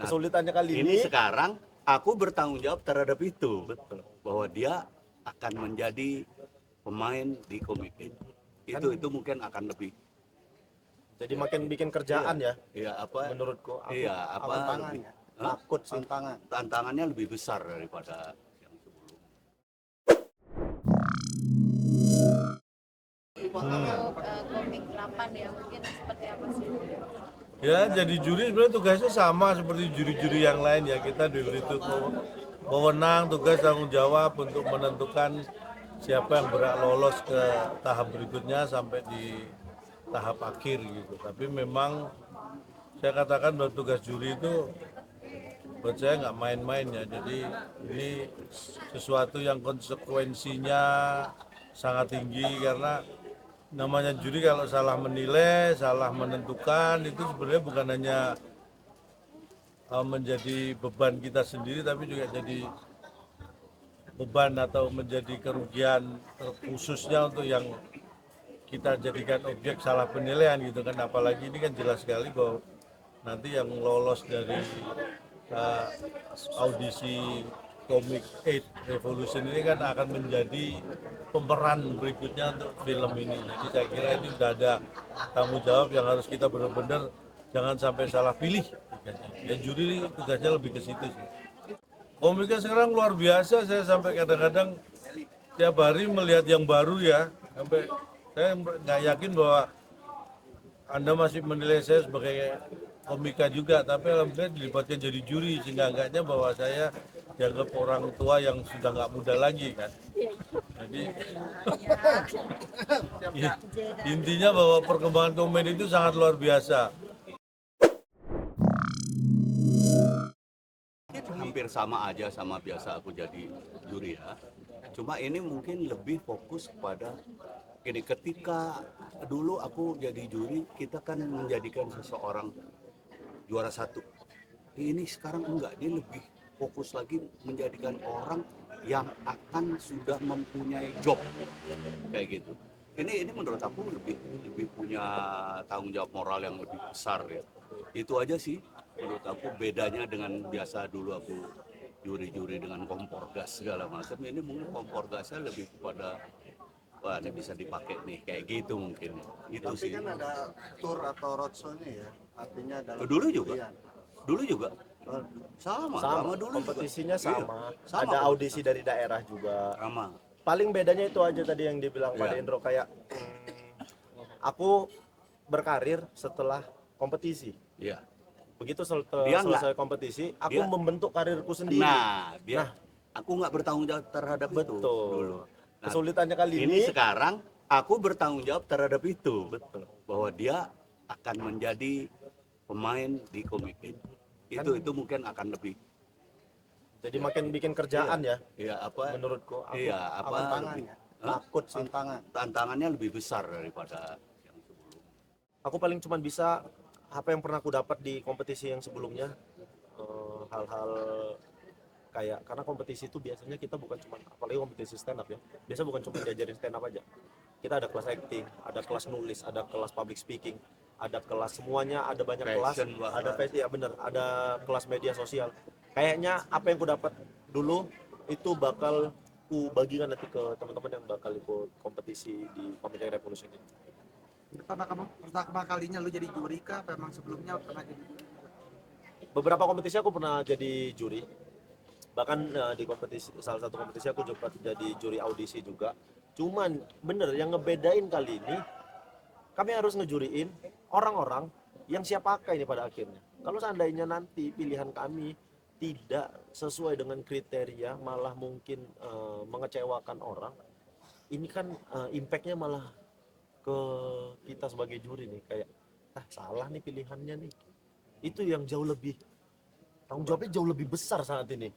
kesulitannya kali ini sekarang aku bertanggung jawab terhadap itu. betul. Bahwa dia akan menjadi pemain di komite. Itu mungkin akan lebih. Jadi makin bikin kerjaan ya Iya apa? menurutku. Iya apa? Tantangannya, Takut sih. Tantangannya lebih besar daripada yang sebelumnya. Untuk komik 8 ya, mungkin seperti apa sih? Ya, jadi juri sebenarnya tugasnya sama seperti juri-juri yang lain ya. Kita diberi wewenang, tugas tanggung jawab untuk menentukan siapa yang berhak lolos ke tahap berikutnya sampai di tahap akhir gitu. Tapi memang saya katakan bahwa tugas juri itu buat saya nggak main-main ya. Jadi ini sesuatu yang konsekuensinya sangat tinggi karena namanya juri kalau salah menilai, salah menentukan itu sebenarnya bukan hanya menjadi beban kita sendiri tapi juga jadi beban atau menjadi kerugian khususnya untuk yang kita jadikan objek salah penilaian gitu kan. Apalagi ini kan jelas sekali bahwa nanti yang lolos dari audisi Comic 8 Revolution ini kan akan menjadi pemeran berikutnya untuk film ini. Jadi saya kira ini sudah ada tanggung jawab yang harus kita benar-benar jangan sampai salah pilih. Ya juri tugasnya lebih ke situ sih. Komiknya sekarang luar biasa, saya sampai kadang-kadang tiap hari melihat yang baru ya. Sampai saya nggak yakin bahwa Anda masih menilai saya sebagai komika juga, tapi alhamdulillah dilibatkan jadi juri sehingga enggaknya bahwa saya dianggap orang tua yang sudah nggak muda lagi kan. Jadi ya, intinya bahwa perkembangan komedi itu sangat luar biasa. Hampir sama aja sama biasa aku jadi juri ya. Cuma ini mungkin lebih fokus kepada ini, ketika dulu aku jadi juri kita kan menjadikan seseorang juara satu. Ini sekarang enggak, dia lebih fokus lagi menjadikan orang yang akan sudah mempunyai job kayak gitu. Ini menurut aku lebih punya tanggung jawab moral yang lebih besar ya. Itu aja sih menurut aku bedanya dengan biasa dulu aku juri-juri dengan kompor gas segala macam. Ini mungkin kompor gasnya lebih kepada wah ini bisa dipakai nih kayak gitu mungkin. Itu Tapi sih. kan ada tour atau roadshow-nya ya, artinya dalam Dulu juga. pilihan. Dulu juga. Sama dulu kompetisinya juga. sama. Iya, sama Ada kok. audisi dari daerah juga. Sama. Paling bedanya itu aja tadi yang dibilang Pak Iya. Dendro kayak aku berkarir setelah kompetisi. Iya. Begitu Dia selesai kompetisi, aku dia- membentuk karirku sendiri. Nah, aku nggak bertanggung jawab terhadap itu Betul. dulu. Nah, Kesulitannya kali ini sekarang aku bertanggung jawab terhadap itu. betul. Bahwa dia akan menjadi pemain di komik ini. Itu mungkin akan lebih. Jadi makin bikin kerjaan ya Iya apa? menurutku. Iya apa? Tantangannya, Takut sih. Tantangannya lebih besar daripada yang sebelumnya. Aku paling cuma bisa apa yang pernah aku dapat di kompetisi yang sebelumnya, hal-hal kayak karena kompetisi itu biasanya kita bukan cuma apalagi kompetisi stand up ya, biasa bukan cuma diajarin stand up aja, kita ada kelas acting, ada kelas nulis, ada kelas public speaking, ada kelas semuanya, ada banyak kelas, Fashion bahkan. ada fashion ya bener, ada kelas media sosial. Kayaknya apa yang ku dapat dulu itu bakal ku bagikan nanti ke teman-teman yang bakal ikut kompetisi di Comic Revolution ini. Pertama kalinya lu jadi juri kah? Apa emang sebelumnya pernah jadi juri? Beberapa kompetisi aku pernah jadi juri, bahkan di kompetisi salah satu kompetisi aku juga jadi juri audisi juga. Cuman bener yang ngebedain kali ini kami harus ngejuriin orang-orang yang siap pakai ini pada akhirnya. Kalau seandainya nanti pilihan kami tidak sesuai dengan kriteria, malah mungkin mengecewakan orang, ini kan impactnya malah ke kita sebagai juri nih, kayak salah nih pilihannya nih. Itu yang jauh lebih tanggung jawabnya jauh lebih besar saat ini.